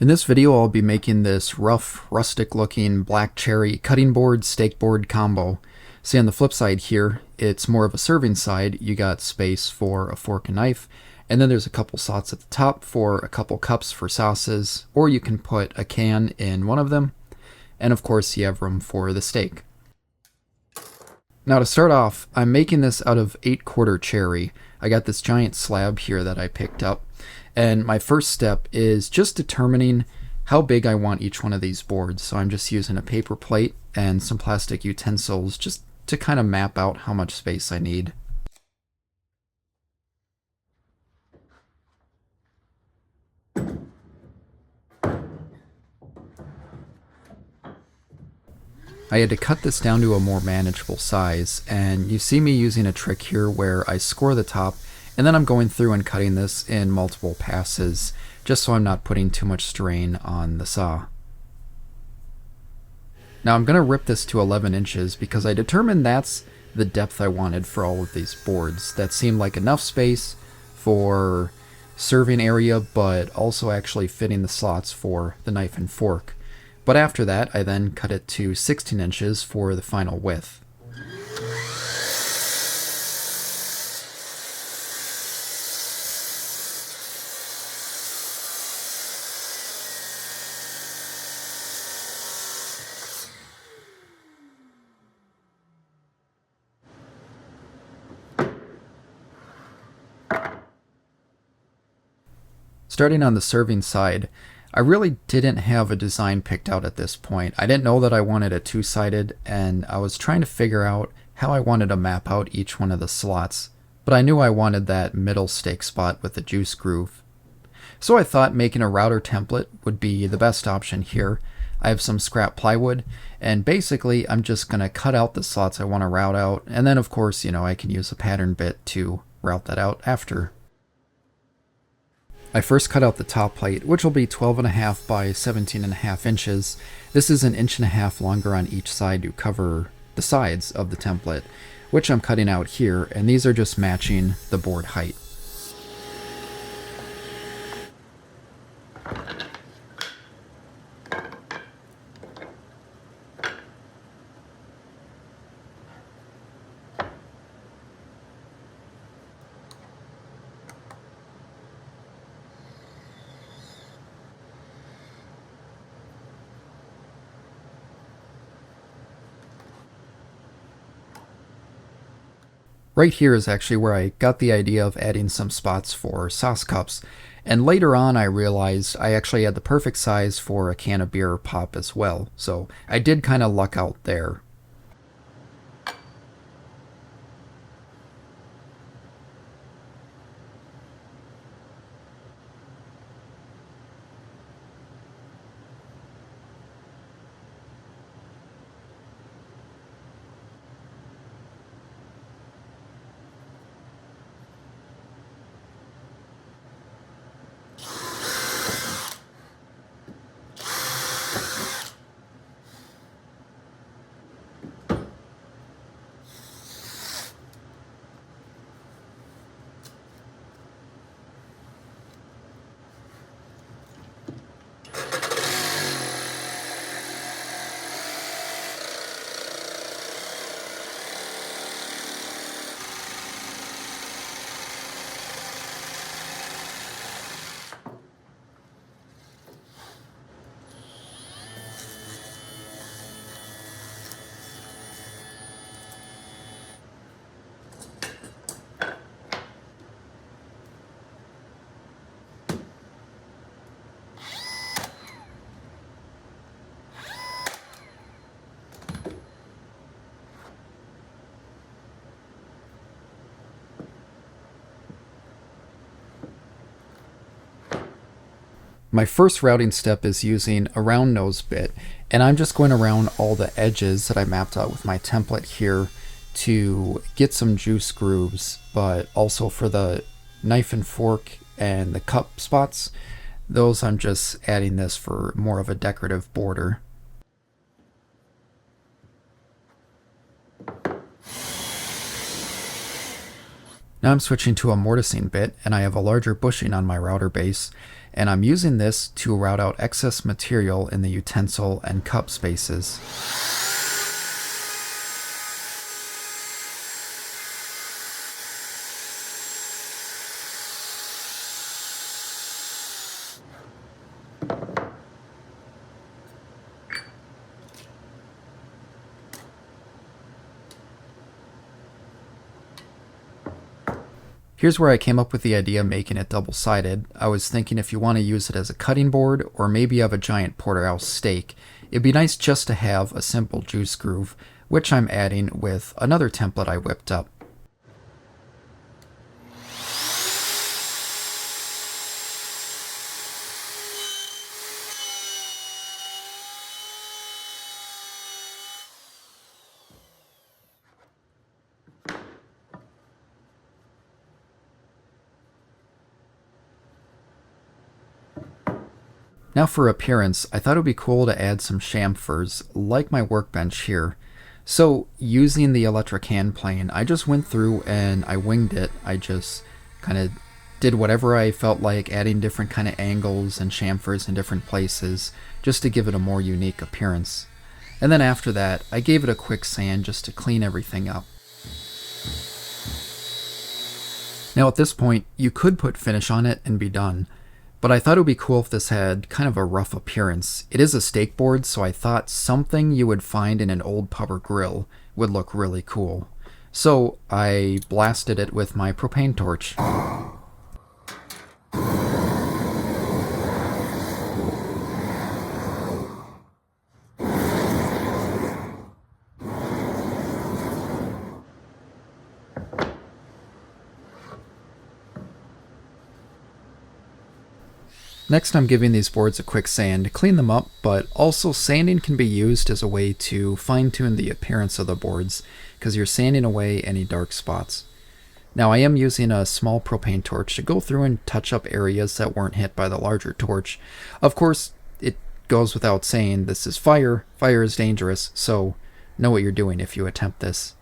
In this video, I'll be making this rough, rustic-looking black cherry cutting board, stake board combo. See, on the flip side here, it's more of a serving side. You got space for a fork and knife, and then there's a couple slots at the top for a couple cups for sauces, or you can put a can in one of them, and of course you have room for the steak. Now to start off, I'm making this out of 8-quarter cherry. I got this giant slab here that I picked up. And my first step is just determining how big I want each one of these boards. So I'm just using a paper plate and some plastic utensils just to kind of map out how much space I need. I had to cut this down to a more manageable size, and you see me using a trick here where I score the top, and then I'm going through and cutting this in multiple passes, just so I'm not putting too much strain on the saw. Now I'm going to rip this to 11 inches because I determined that's the depth I wanted for all of these boards. That seemed like enough space for serving area, but also actually fitting the slots for the knife and fork. But after that, I then cut it to 16 inches for the final width. Starting on the serving side, I really didn't have a design picked out at this point. I didn't know that I wanted a two-sided, and I was trying to figure out how I wanted to map out each one of the slots, but I knew I wanted that middle stake spot with the juice groove. So I thought making a router template would be the best option here. I have some scrap plywood, and basically I'm just going to cut out the slots I want to route out, and then of course, I can use a pattern bit to route that out after. I first cut out the top plate, which will be 12.5 by 17.5 inches. This is 1.5 inches longer on each side to cover the sides of the template, which I'm cutting out here, and these are just matching the board height. Right here is actually where I got the idea of adding some spots for sauce cups, and later on I realized I actually had the perfect size for a can of beer pop as well, so I did kind of luck out there. My first routing step is using a round nose bit, and I'm just going around all the edges that I mapped out with my template here to get some juice grooves, but also for the knife and fork and the cup spots, those I'm just adding this for more of a decorative border. Now I'm switching to a mortising bit, and I have a larger bushing on my router base, and I'm using this to route out excess material in the utensil and cup spaces. Here's where I came up with the idea of making it double-sided. I was thinking if you want to use it as a cutting board, or maybe you have a giant porterhouse steak, it'd be nice just to have a simple juice groove, which I'm adding with another template I whipped up. Now for appearance, I thought it would be cool to add some chamfers, like my workbench here. So using the electric hand plane, I just went through and I winged it. I just kind of did whatever I felt like, adding different kind of angles and chamfers in different places, just to give it a more unique appearance. And then after that, I gave it a quick sand just to clean everything up. Now at this point, you could put finish on it and be done. But I thought it would be cool if this had kind of a rough appearance. It is a steak board, so I thought something you would find in an old pub or grill would look really cool. So I blasted it with my propane torch. Next, I'm giving these boards a quick sand to clean them up, but also sanding can be used as a way to fine-tune the appearance of the boards, because you're sanding away any dark spots. Now I am using a small propane torch to go through and touch up areas that weren't hit by the larger torch. Of course, it goes without saying this is fire. Fire is dangerous, so know what you're doing if you attempt this.